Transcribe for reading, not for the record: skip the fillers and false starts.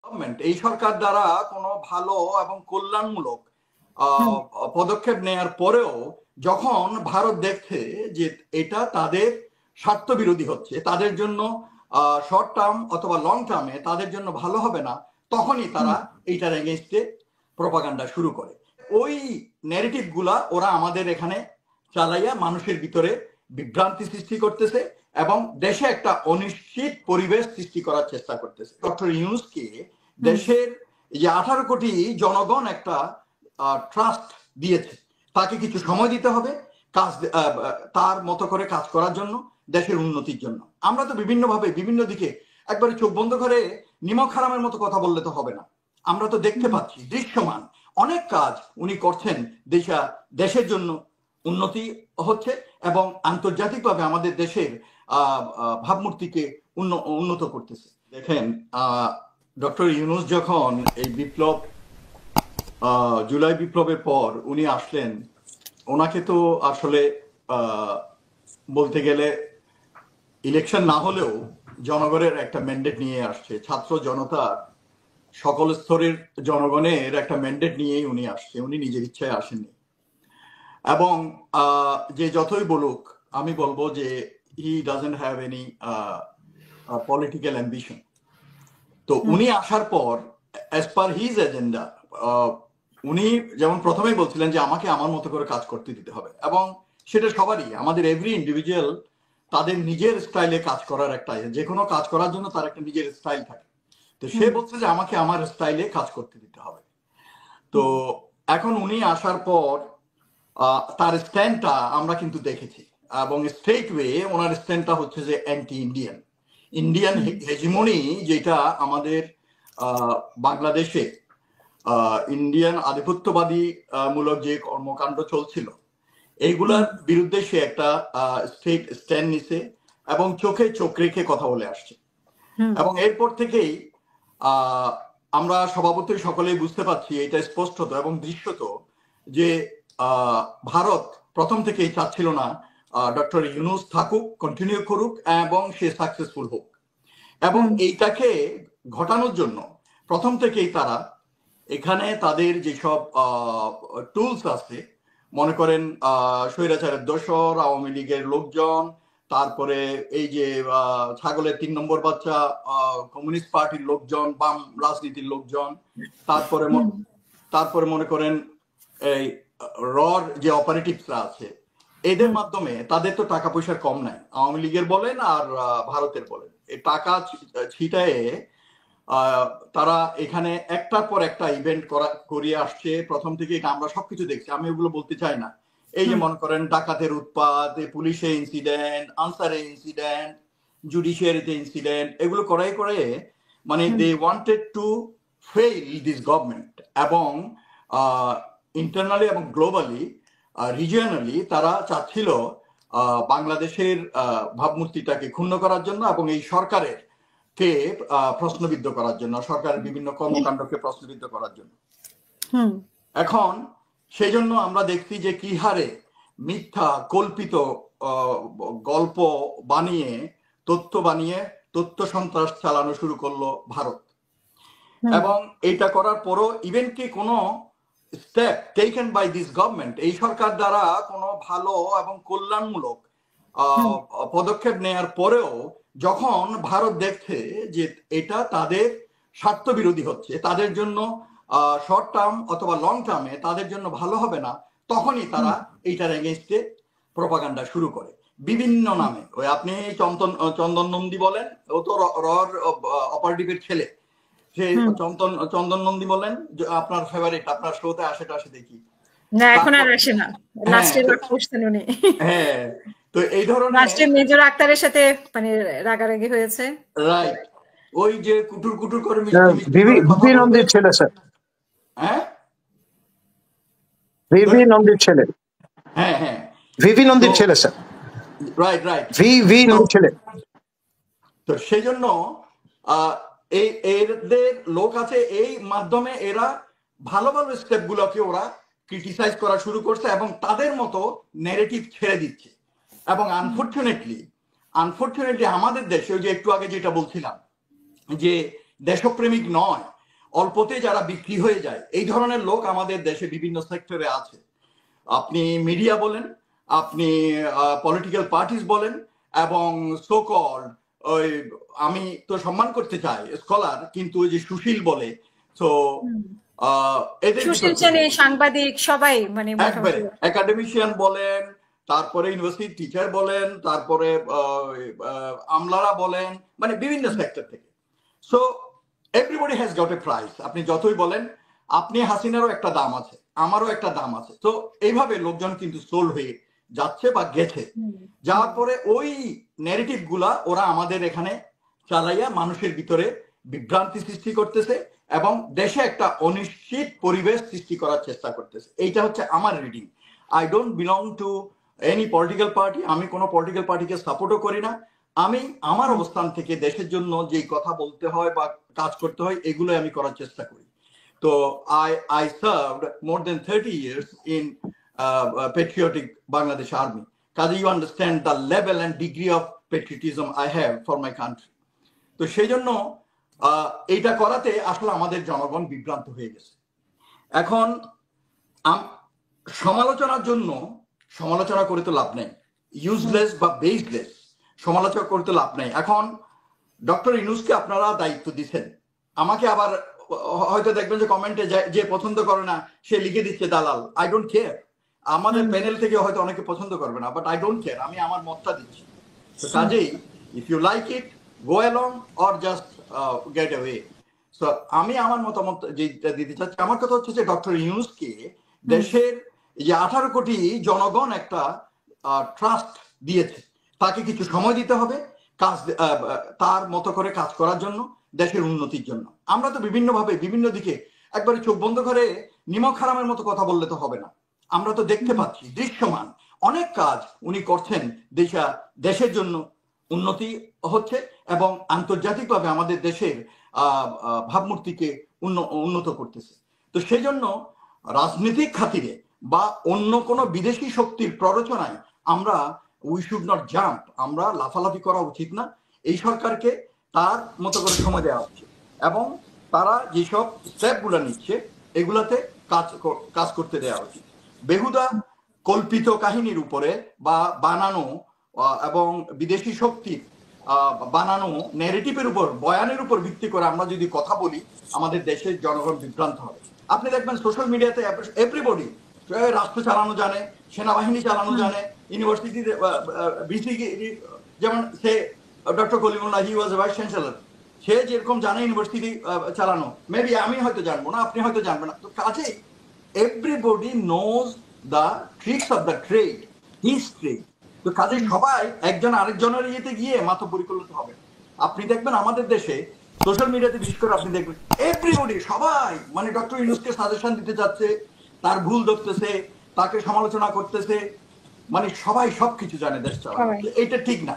Government এই সরকার দ্বারা কোনো ভালো এবং কল্যাণমূলক পদক্ষেপ নেয়ার পরেও যখন ভারত দেখছে যে এটা তাদের স্বার্থ বিরোধী হচ্ছে, তাদের জন্য শর্ট টার্ম অথবা লং টার্মে তাদের জন্য ভালো হবে না, তখনই তারা এইটার এগেইনস্টে প্রপাগান্ডা শুরু করে। ওই ন্যারেটিভ গুলা ওরা আমাদের এখানে চালাইয়া মানুষের ভিতরে বিভ্রান্তি সৃষ্টি করতেছে এবং দেশে একটা অনিশ্চিত পরিবেশ সৃষ্টি করার চেষ্টা করতেছে। ডক্টর ইউনূসকে দেশের যে 18 কোটি জনগণ একটা ট্রাস্ট দিয়েছে, তাকে কিছু সময় দিতে হবে কাজ, তার মতো করে কাজ করার জন্য, দেশের উন্নতির জন্য। আমরা তো বিভিন্নভাবে বিভিন্ন দিকে একবারে চোখ বন্ধ করে নিমক হারামের মতো কথা বললে তো হবে না। আমরা তো দেখতে পাচ্ছি দৃশ্যমান অনেক কাজ উনি করছেন, দেশের জন্য উন্নতি হচ্ছে এবং আন্তর্জাতিকভাবে আমাদের দেশের ভাবমূর্তিকে উন্নত করতেছে। দেখেন, ডক্টর ইউনূস যখন এই বিপ্লব, জুলাই বিপ্লবের পর উনি আসলেন, ওনাকে তো আসলে বলতে গেলে ইলেকশন না হলেও জনগণের একটা ম্যান্ডেট নিয়ে আসছে, ছাত্র জনতার সকল স্তরের জনগণের একটা ম্যান্ডেট নিয়েই উনি আসছে, উনি নিজের ইচ্ছায় আসেননি। এবং যে যতই বলুক, আমি বলবো যে he doesn't have any political ambition. তো উনি আসার পর অ্যাজ পার হিজ এজেন্ডা, উনি যেমন প্রথমেই বলছিলেন যে আমাকে আমার মতো করে কাজ করতে দিতে হবে, এবং সেটা সবারই, আমাদের এভরি ইন্ডিভিজুয়াল তাদের নিজের স্টাইলে কাজ করার একটা, যে কোনো কাজ করার জন্য তার একটা নিজের স্টাইল থাকে। তো সে বলছে যে আমাকে আমার স্টাইলে কাজ করতে দিতে হবে। তো এখন উনি আসার পর তার স্ট্যান্ডটা আমরা কিন্তু দেখেছি, এবং স্ট্রেট ওয়ে ওনার স্ট্যান্ডটা হচ্ছে যে অ্যান্টি ইন্ডিয়ান হেজিমনি, যেটা আমাদের বাংলাদেশে ইন্ডিয়ান আধিপত্যবাদী মূলক যে কর্মকাণ্ড চলছিল, এইগুলার বিরুদ্ধে সে একটা স্ট্রেট স্ট্যান্ড নিছে এবং চোখে চোখ রেখে কথা বলে আসছে। এবং এরপর থেকেই আমরা স্বভাবতই সকলেই বুঝতে পারছি, এটা স্পষ্টত এবং দৃশ্যত যে ভারত প্রথম থেকেই চাচ্ছিল না ডক্টর ইউনূস থাকুক, কন্টিনিউ করুক এবং সে সাকসেসফুল হোক। এবং এইটাকে ঘটানোর জন্য প্রথম থেকেই তারা এখানে তাদের যেসব টুলস আছে, মনে করেন স্বৈরাচারের দোসর, আওয়ামী লীগের লোকজন, তারপরে এই যে ছাগলের 3 নম্বর বাচ্চা কমিউনিস্ট পার্টির লোকজন, বাম রাজনীতির লোকজন, তারপরে মনে করেন এই রর যে অপারেটিভসরা আছে, এদের মাধ্যমে তাদের তো টাকা পয়সার কম নাই, আওয়ামী লীগের বলেন আর ভারতের বলেন, এই টাকা ছিটায়ে তারা এখানে একটার পর একটা ইভেন্ট করিয়ে আসছে প্রথম থেকে। আমরা সবকিছু দেখছি, আমি ওগুলো বলতে চাই না। এই যে মনে করেন ডাকাতের উৎপাত, পুলিশের ইনসিডেন্ট, আনসারে ইনসিডেন্ট, জুডিশিয়ারিতে ইনসিডেন্ট, এগুলো করাই করে মানে they wanted to fail this government, এবং ইন্টারনালি এবং গ্লোবালি রিজিয়নালি তারা চাচ্ছিল বাংলাদেশের ভাবমূর্তিটাকে ক্ষুণ্ণ করার জন্য এবং এই সরকারের কে প্রশ্নবিদ্ধ করার জন্য, সরকারের বিভিন্ন কর্মকাণ্ডকে প্রশ্নবিদ্ধ করার জন্য। এখন সেই জন্য আমরা দেখছি যে কি হারে মিথ্যা কল্পিত গল্প বানিয়ে, তথ্য সন্ত্রাস চালানো শুরু করলো ভারত। এবং এইটা করার পরও ইভেন কি কোনো step taken by this government, এই সরকার দ্বারা কোনো ভালো এবং কল্যাণমূলক পদক্ষেপ নেয়ার পরেও যখন ভারত দেখছে যে এটা তাদের স্বার্থ বিরোধী হচ্ছে, তাদের জন্য শর্ট টার্ম অথবা লং টার্মে তাদের জন্য ভালো হবে না, তখনই তারা এইটার এগেইনস্টে প্রপাগান্ডা শুরু করে বিভিন্ন নামে। ওই আপনি চন্দন নন্দী বলেন, ও তো রর অপারেটিভের ছেলে, সে চন্দন নন্দী বলেন, আপনার ফেভারিট, আপনার শোতে আসে দেখি না, এখন আর আসে না, লাস্টে বসতেন উনি। হ্যাঁ, তো এই ধরনের লাস্টে মেজর আক্তারের সাথে মানে রাগারাগি হয়েছে, রাইট, ওই যে কুটুর করে ভিভি নন্দীর ছেলে স্যার, হ্যাঁ ভিভি নন্দীর ছেলে, হ্যাঁ ভিভি নন্দীর ছেলে স্যার, রাইট ভিভি নন্দীর ছেলে। তো সেই জন্য এদের লোক আছে, এই মাধ্যমে এরা ভালো স্টেপ গুলোকে ওরা ক্রিটিসাইজ করা শুরু করছে এবং তাদের মতো ন্যারেটিভ ছেড়ে দিচ্ছে। এবং আনফরচুনেটলি আমাদের দেশে, ওই যে একটু আগে যেটা বলছিলাম যে দেশপ্রেমিক নয়, অল্পতে যারা বিক্রি হয়ে যায়, এই ধরনের লোক আমাদের দেশে বিভিন্ন সেক্টরে আছে। আপনি মিডিয়া বলেন, আপনি পলিটিক্যাল পার্টিস বলেন, এবং সোকল ওই, আমি তো সম্মান করতে চাই স্কলার, কিন্তু ওই যে সুশীল বলে, তো এদের সুশীল সেনে সাংবাদিক সবাই মানে একবারে একাডেমিশিয়ান বলেন, তারপরে ইউনিভার্সিটি টিচার বলেন, তারপরে আমলারা বলেন, মানে বিভিন্ন সেক্টর থেকে। So everybody has got a price. আপনি যতই বলেন, আপনি হাসিনারও একটা দাম আছে, আমারও একটা দাম আছে। তো এইভাবে লোকজন কিন্তু সোল হয়ে যাচ্ছে বা গেছে, যাওয়ার পরে ওই ন্যারেটিভ গুলা ওরা আমাদের এখানে চালাইয়া মানুষের ভিতরে বিভ্রান্তি সৃষ্টি করতেছে এবং দেশে একটা অনিশ্চিত পরিবেশ সৃষ্টি করার চেষ্টা করতেছে। এইটা হচ্ছে আমার reading. I don't belong to any political party, আমি কোনো পলিটিক্যাল পার্টিকে সাপোর্টও করি না। আমি আমার অবস্থান থেকে দেশের জন্য যেই কথা বলতে হয় বা কাজ করতে হয় এগুলো আমি করার চেষ্টা করি। তো I served more than 30 years in patriotic Bangladesh Army. Because you understand the level and degree of patriotism I have for my country. তো সেই জন্য এইটা করাতে আসলে আমাদের জনগণ বিভ্রান্ত হয়ে গেছে। এখন সমালোচনার জন্য সমালোচনা করে তো লাভ নেই, ইউজলেস বা বেসলেস সমালোচনা করতে লাভ নেই। এখন ডক্টর ইউনূসকে আপনারা দায়িত্ব দিচ্ছেন, আমাকে আবার হয়তো দেখবেন যে কমেন্টে যে পছন্দ করে না সে লিখে দিচ্ছে দালাল। I don't care. আমাদের প্যানেল থেকে হয়তো অনেকে পছন্দ করবে না, বাট আই ডোন্ট কেয়ার, আমি আমার মতটা দিচ্ছি। তো কাজেই if you like it go along or just get away. So আমি আমার মতামত যেটা দিতে চাচ্ছি, আমার কথা হচ্ছে যে ডক্টর ইউনূসকে দেশের যে 18 কোটি জনগণ একটা ট্রাস্ট দিয়েছে, তাকে কিছু সময় দিতে হবে কাজ, তার মতো করে কাজ করার জন্য, দেশের উন্নতির জন্য। আমরা তো বিভিন্নভাবে বিভিন্ন দিকে একবারে চোখ বন্ধ করে নিমক হারামের মতো কথা বললে তো হবে না। আমরা তো দেখতে পাচ্ছি দৃশ্যমান অনেক কাজ উনি করছেন, দেশের জন্য উন্নতি হচ্ছে এবং আন্তর্জাতিকভাবে আমাদের দেশের ভাবমূর্তিকে উন্নত করতেছে। তো সেই জন্য রাজনৈতিক খাতিরে বা অন্য কোনো বিদেশি শক্তির প্ররোচনায় আমরা উই শুড নট জাম্প, আমরা লাফালাফি করা উচিত না। এই সরকারকে তার মতো করে সময় দেওয়া উচিত এবং তারা যেসব স্টেপগুলো নিচ্ছে এগুলাতে কাজ করতে দেওয়া উচিত। বেহুদা কল্পিত কাহিনীর উপরে বা বানানো এবং বিদেশি শক্তির বানানো ন্যারেটিভের উপর, বয়ানের উপর ভিত্তি করে আমরা যদি কথা বলি, আমাদের দেশের জনগণ বিভ্রান্ত হবে। আপনি দেখবেন সোশ্যাল মিডিয়াতে এভরিবডি রাষ্ট্র চালানো জানে, সেনাবাহিনী চালানো জানে, ইউনিভার্সিটি বিসি, যেমন সে ডক্টর কলিমুল্লাহ, হি ওয়াজ ভাইস চ্যান্সেলর, সে যেরকম জানে ইউনিভার্সিটি চালানো, মেবি আমি হয়তো জানবো না, আপনি হয়তো জানবেন না। তো কাজেই everybody knows the tricks of the trade, history. তো কাজে সবাই একজন আরেকজনের ইয়েতে গিয়ে মাথা পরিকল্পিত হবে। আপনি দেখবেন আমাদের দেশে সোশ্যাল মিডিয়াতে বিশেষ করে আপনি দেখবেন এভরিবডি, সবাই মানে ডক্টর ইউনূসকে সাজেশন দিতে যাচ্ছে, তার ভুল ধরতেছে, তাকে সমালোচনা করতেছে, মানে সবাই সবকিছু জানে দেশ চালানো। এটা ঠিক না।